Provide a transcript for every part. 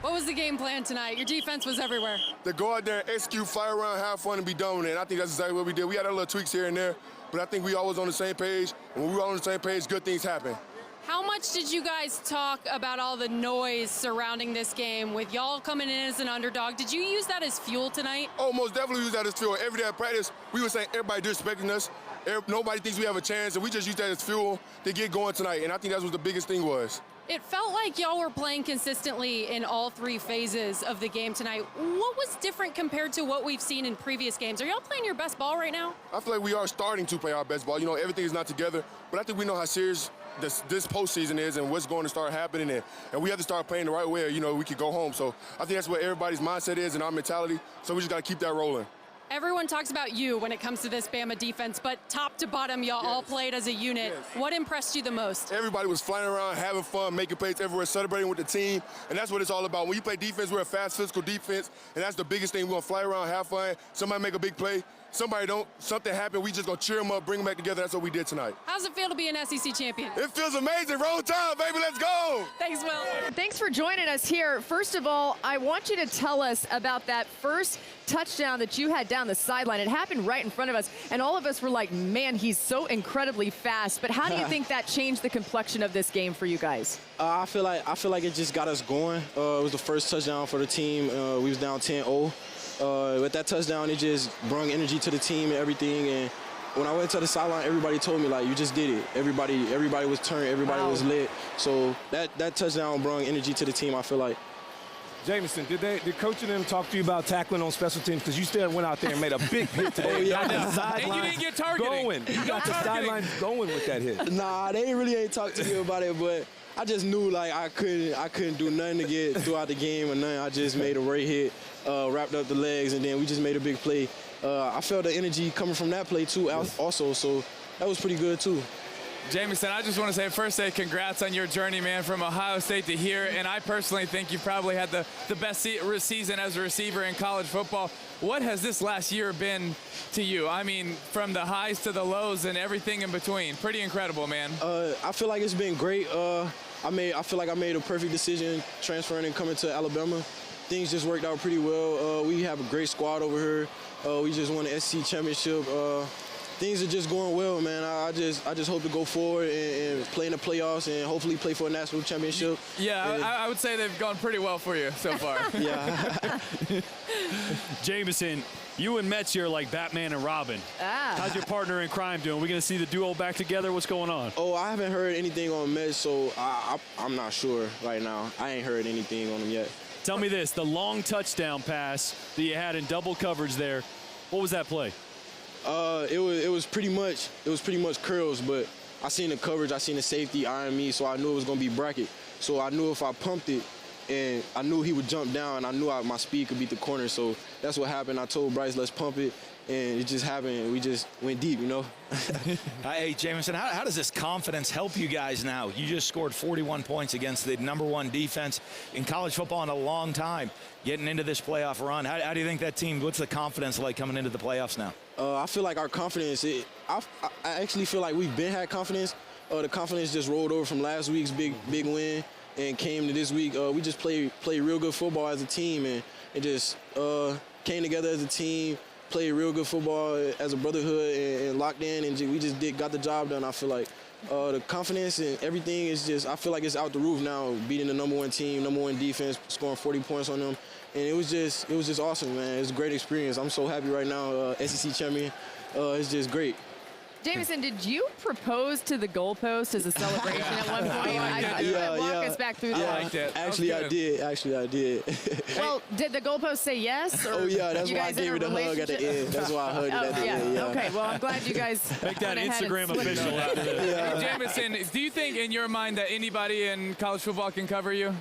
What was the game plan tonight? Your defense was everywhere. To go out there and execute, fly around, have fun, and be done with it. And I think that's exactly what we did. We had our little tweaks here and there, but I think we always on the same page. And when we're all on the same page, good things happen. How much did you guys talk about all the noise surrounding this game with y'all coming in as an underdog? Did you use that as fuel tonight? Oh, most definitely use that as fuel. Every day at practice, we were saying everybody disrespecting us. Nobody thinks we have a chance, and we just use that as fuel to get going tonight. And I think that's what the biggest thing was. It felt like y'all were playing consistently in all three phases of the game tonight. What was different compared to what we've seen in previous games? Are y'all playing your best ball right now? I feel like we are starting to play our best ball. You know, everything is not together, but I think we know how serious this postseason is and what's going to start happening. And we have to start playing the right way, or, you know, we could go home. So I think that's what everybody's mindset is and our mentality. So we just got to keep that rolling. Everyone talks about you when it comes to this Bama defense, but top to bottom, y'all all played as a unit. Yes. What impressed you the most? Everybody was flying around, having fun, making plays everywhere, celebrating with the team, and that's what it's all about. When you play defense, we're a fast, physical defense, and that's the biggest thing. We're going to fly around, have fun, somebody make a big play, somebody don't, something happen, we just going to cheer them up, bring them back together. That's what we did tonight. How's it feel to be an SEC champion? It feels amazing. Roll Tide, baby. Let's go. Thanks, Will. Thanks for joining us here. First of all, I want you to tell us about that first touchdown that you had down the sideline. It happened right in front of us, and all of us were like, man, he's so incredibly fast. But how do you think that changed the complexion of this game for you guys? I feel like it just got us going. It was the first touchdown for the team. We was down 10-0. With that touchdown, it just brought energy to the team and everything. And when I went to the sideline, everybody told me, like, you just did it. Everybody was turned, everybody was lit. So that touchdown brought energy to the team, I feel like. Jameson, did coach and them talk to you about tackling on special teams? Because you still went out there and made a big hit today. Oh, yeah. And you didn't get targeted. You got the sidelines going with that hit. Nah, they really ain't talked to me about it, but I just knew, like, I couldn't do nothing to get throughout the game or nothing. I just made a great hit, wrapped up the legs, and then we just made a big play. I felt the energy coming from that play, too, also, so that was pretty good, too. Jameson, I just want to say congrats on your journey, man, from Ohio State to here. And I personally think you probably had the best season as a receiver in college football. What has this last year been to you? I mean, from the highs to the lows and everything in between. Pretty incredible, man. I feel like it's been great. I feel like I made a perfect decision transferring and coming to Alabama. Things just worked out pretty well. We have a great squad over here. We just won the SEC championship. Things are just going well, man. I just hope to go forward and play in the playoffs and hopefully play for a national championship. Yeah, I would say they've gone pretty well for you so far. Yeah. Jameson, you and Metz here like Batman and Robin. How's your partner in crime doing? We gonna see the duo back together? What's going on? Oh, I haven't heard anything on Metz, so I'm not sure right now. I ain't heard anything on him yet. Tell me this: the long touchdown pass that you had in double coverage there. What was that play? It was pretty much curls, but I seen the coverage, I seen the safety eyeing me, so I knew it was gonna be bracket. So I knew if I pumped it, and I knew he would jump down, I knew my speed could beat the corner. So that's what happened. I told Bryce, let's pump it, and it just happened. We just went deep, you know. Hey, Jameson, how does this confidence help you guys now? You just scored 41 points against the #1 defense in college football in a long time, getting into this playoff run. How do you think that team, what's the confidence like coming into the playoffs now? I feel like our confidence, I actually feel like we've had confidence. The confidence just rolled over from last week's big win and came to this week. We just played real good football as a team, and it just came together as a team, played real good football as a brotherhood, and locked in, and we just got the job done. I feel like the confidence and everything is just, I feel like it's out the roof now, beating the #1 team, #1 defense, scoring 40 points on them. And it was just awesome, man. It was a great experience. I'm so happy right now, SEC champion. It's just great. Jameson, did you propose to the goalpost as a celebration at one point? Walk us back through that. I liked it. Actually, I did. Well, did the goalpost say yes? Or oh, yeah, that's you why I guys in gave a her the hug at the end. That's why I hugged it at the end. Yeah. Okay, well, I'm glad you guys Make that went ahead and Instagram slipped official it. after this. Yeah. Jameson, do you think in your mind that anybody in college football can cover you?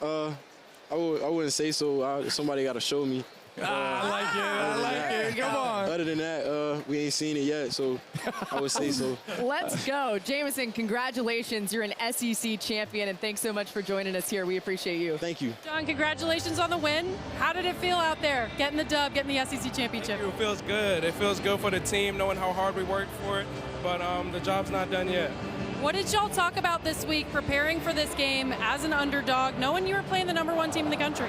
I wouldn't say so. Somebody got to show me. I like it. Come on. Other than that, we ain't seen it yet, so I would say so. Let's go. Jameson, congratulations. You're an SEC champion, and thanks so much for joining us here. We appreciate you. Thank you. John, congratulations on the win. How did it feel out there, getting the dub, getting the SEC championship? It feels good. It feels good for the team, knowing how hard we worked for it, but the job's not done yet. What did y'all talk about this week preparing for this game as an underdog, knowing you were playing the #1 team in the country?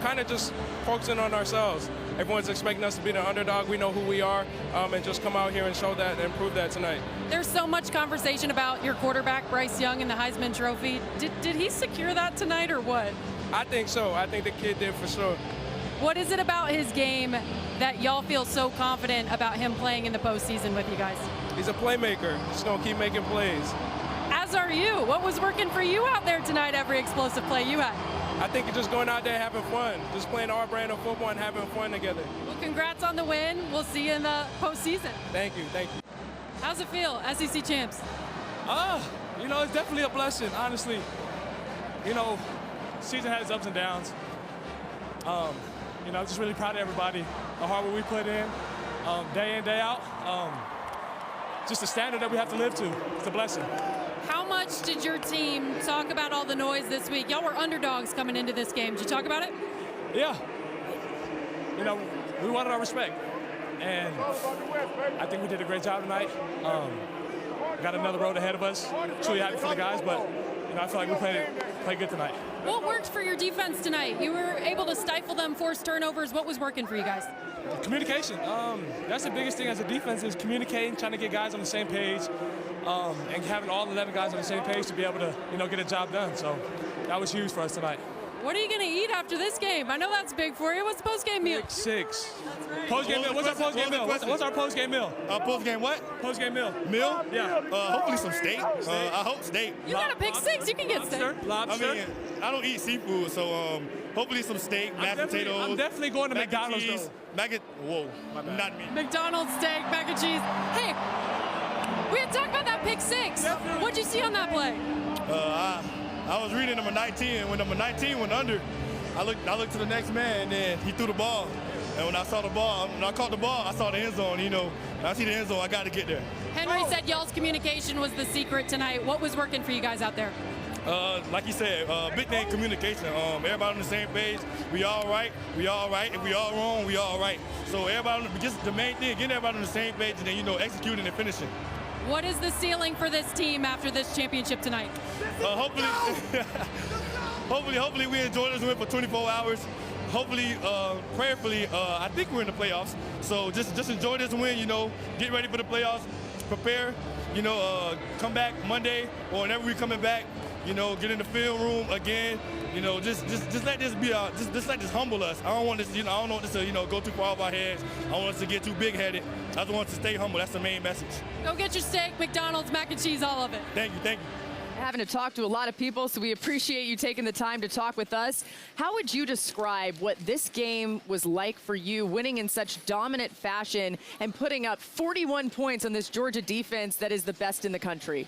Kind of just focusing on ourselves. Everyone's expecting us to be the underdog. We know who we are, and just come out here and show that and prove that tonight. There's so much conversation about your quarterback, Bryce Young, and the Heisman Trophy. Did he secure that tonight or what? I think so. I think the kid did for sure. What is it about his game that y'all feel so confident about him playing in the postseason with you guys? He's a playmaker. He's going to keep making plays. As are you. What was working for you out there tonight, every explosive play you had? I think just going out there having fun, just playing our brand of football and having fun together. Well, congrats on the win. We'll see you in the postseason. Thank you. Thank you. How's it feel, SEC champs? You know, it's definitely a blessing, honestly. You know, season has ups and downs. You know, I'm just really proud of everybody, the hard work we put in, day in, day out. Just the standard that we have to live to. It's a blessing. How much did your team talk about all the noise this week? Y'all were underdogs coming into this game. Did you talk about it? Yeah. You know, we wanted our respect. And I think we did a great job tonight. Got another road ahead of us. Truly happy for the guys, but you know, I feel like we played good tonight. What worked for your defense tonight? You were able to stifle them, force turnovers. What was working for you guys? Communication. That's the biggest thing as a defense is communicating, trying to get guys on the same page, and having all 11 guys on the same page to be able to, you know, get a job done. So that was huge for us tonight. What are you going to eat after this game? I know that's big for you. What's the post-game meal? Pick six. That's right. Post-game meal. What's our post-game meal? What's our post-game meal? Post-game what? Post-game meal. Meal? Yeah. Hopefully some steak. I hope steak. You got to pick six. You can get steak. Lobster. I mean, I don't eat seafood, so hopefully some steak, mashed potatoes. I'm definitely going to McDonald's, cheese, though. Whoa, not me. McDonald's steak, mac and cheese. Hey, we had talked about that pick six. Definitely. What'd you see on that play? I was reading number 19, and when number 19 went under, I looked to the next man, and then he threw the ball. And when I saw the ball, when I caught the ball, I saw the end zone. You know, when I see the end zone, I got to get there. Henry said y'all's communication was the secret tonight. What was working for you guys out there? Like you said, big thing communication. Everybody on the same page. We all right. We all right. If we all wrong, we all right. So everybody, just the main thing, getting everybody on the same page, and then, you know, executing and finishing. What is the ceiling for this team after this championship tonight? Hopefully we enjoy this win for 24 hours. Hopefully, prayerfully, I think we're in the playoffs. So just enjoy this win, you know, get ready for the playoffs, prepare, you know, come back Monday or whenever we're coming back, you know, get in the film room again, you know, just let this be, just let this humble us. I don't want this, you know, I don't want this to, you know, go too far off our heads. I don't want us to get too big-headed. I just want us to stay humble. That's the main message. Go get your steak, McDonald's, mac and cheese, all of it. Thank you, thank you. Having to talk to a lot of people, so we appreciate you taking the time to talk with us. How would you describe what this game was like for you, winning in such dominant fashion and putting up 41 points on this Georgia defense that is the best in the country?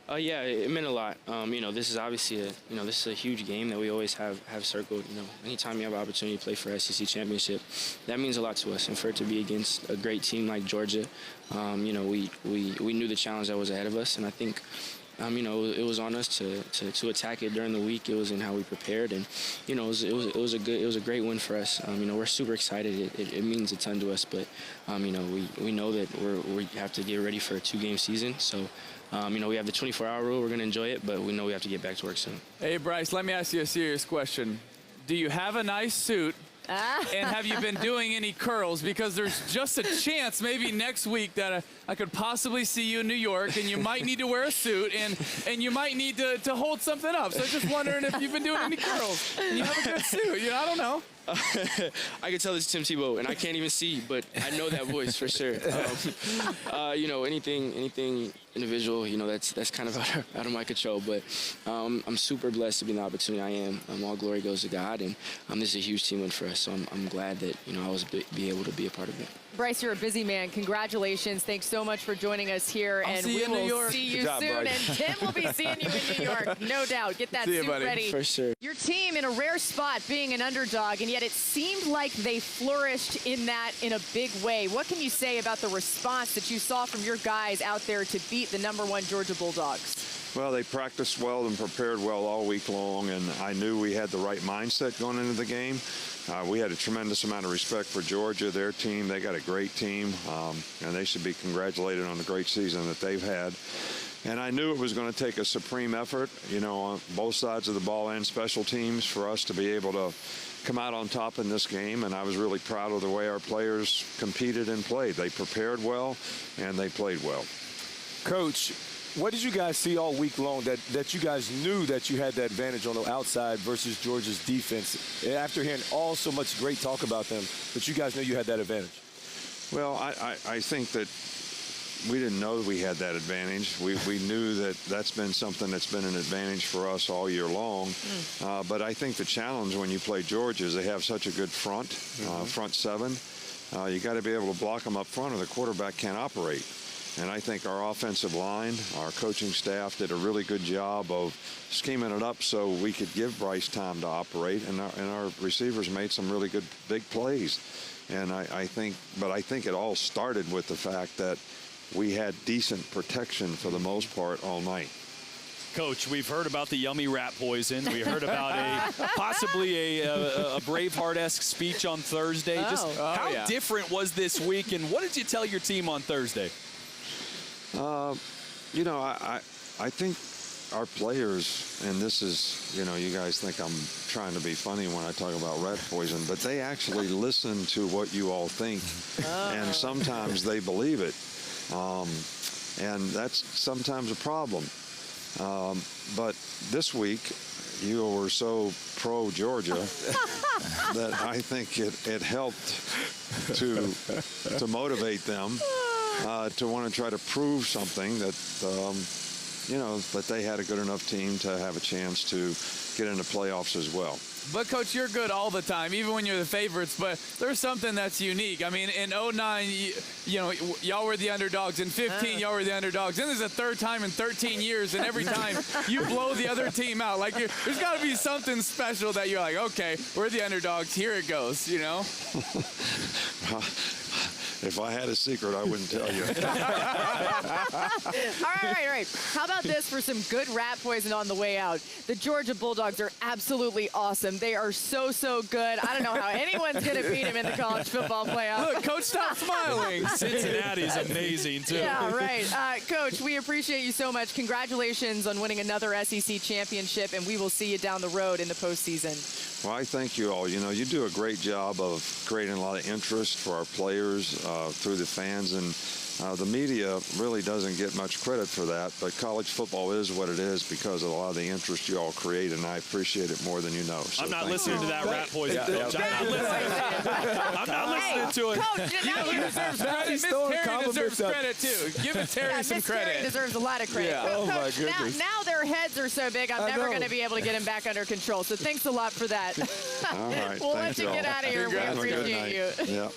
Yeah, it meant a lot. You know, this is obviously this is a huge game that we always have circled. You know, anytime you have an opportunity to play for SEC championship, that means a lot to us. And for it to be against a great team like Georgia, you know, we knew the challenge that was ahead of us, and I think. You know, it was on us to attack it during the week. It was in how we prepared, and you know, it was a great win for us. You know, we're super excited. It means a ton to us, but you know, we know that we have to get ready for a 2-game season. So, you know, we have the 24-hour rule. We're going to enjoy it, but we know we have to get back to work soon. Hey, Bryce, let me ask you a serious question. Do you have a nice suit? And have you been doing any curls? Because there's just a chance maybe next week that I could possibly see you in New York, and you might need to wear a suit, and you might need to hold something up. So just wondering if you've been doing any curls. And you have a good suit. You know, I don't know. I can tell it's Tim Tebow, and I can't even see, but I know that voice for sure. You know, anything individual, you know, that's kind of out of my control. But I'm super blessed to be in the opportunity I am. All glory goes to God, and this is a huge team win for us. So I'm glad that, you know, I was be able to be a part of it. Bryce, you're a busy man. Congratulations. Thanks so much for joining us here. I'll and see you we in New will York. see you Good job, soon. buddy. And Tim will be seeing you in New York. No doubt. Get that See you, suit buddy. ready. For sure. Your team in a rare spot being an underdog, and yet it seemed like they flourished in that in a big way. What can you say about the response that you saw from your guys out there to beat the #1 Georgia Bulldogs? Well, they practiced well and prepared well all week long, and I knew we had the right mindset going into the game. We had a tremendous amount of respect for Georgia, their team. They got a great team, and they should be congratulated on the great season that they've had. And I knew it was going to take a supreme effort, you know, on both sides of the ball and special teams for us to be able to come out on top in this game. And I was really proud of the way our players competed and played. They prepared well, and they played well. Coach, what did you guys see all week long that you guys knew that you had the advantage on the outside versus Georgia's defense? After hearing so much great talk about them, but you guys knew you had that advantage. Well, I think that we didn't know we had that advantage. We knew that that's been something that's been an advantage for us all year long. But I think the challenge when you play Georgia is they have such a good front seven. You got to be able to block them up front or the quarterback can't operate. And I think our offensive line, our coaching staff did a really good job of scheming it up so we could give Bryce time to operate. And our receivers made some really good big plays. And I think it all started with the fact that we had decent protection for the most part all night. Coach, we've heard about the yummy rat poison. We heard about possibly a Braveheart-esque speech on Thursday. How different was this week, and what did you tell your team on Thursday? You know, I think our players, and this is, you know, you guys think I'm trying to be funny when I talk about rat poison, but they actually listen to what you all think, and sometimes they believe it. And that's sometimes a problem. But this week, you were so pro-Georgia that I think it helped to motivate them to want to try to prove something that, you know, that they had a good enough team to have a chance to get into playoffs as well. But, Coach, you're good all the time, even when you're the favorites. But there's something that's unique. I mean, in 09, you know, y'all were the underdogs. In 15, y'all were the underdogs. Then there's a third time in 13 years, and every time you blow the other team out. Like, there's got to be something special that you're like, okay, we're the underdogs. Here it goes, you know? If I had a secret, I wouldn't tell you. All right. How about this for some good rat poison on the way out? The Georgia Bulldogs are absolutely awesome. They are so good. I don't know how anyone's going to beat them in the college football playoff. Look, Coach, stop smiling. Cincinnati's amazing, too. Yeah, right. Coach, we appreciate you so much. Congratulations on winning another SEC championship, and we will see you down the road in the postseason. Well, I thank you all. You know, you do a great job of creating a lot of interest for our players through the fans, and the media really doesn't get much credit for that, but college football is what it is because of a lot of the interest you all create, and I appreciate it more than you know. So I'm not listening to that rat poison, Coach. I'm not listening to it. Coach, You know who deserves credit? Miss Terry deserves credit, too. Give Miss Terry some Miss credit. Terry deserves a lot of credit. Yeah. Coach, my goodness. Now their heads are so big, I'm never going to be able to get them back under control. So thanks a lot for that. All right. We'll Thank let you all. get out of here. We Have a good appreciate night. you. Yeah.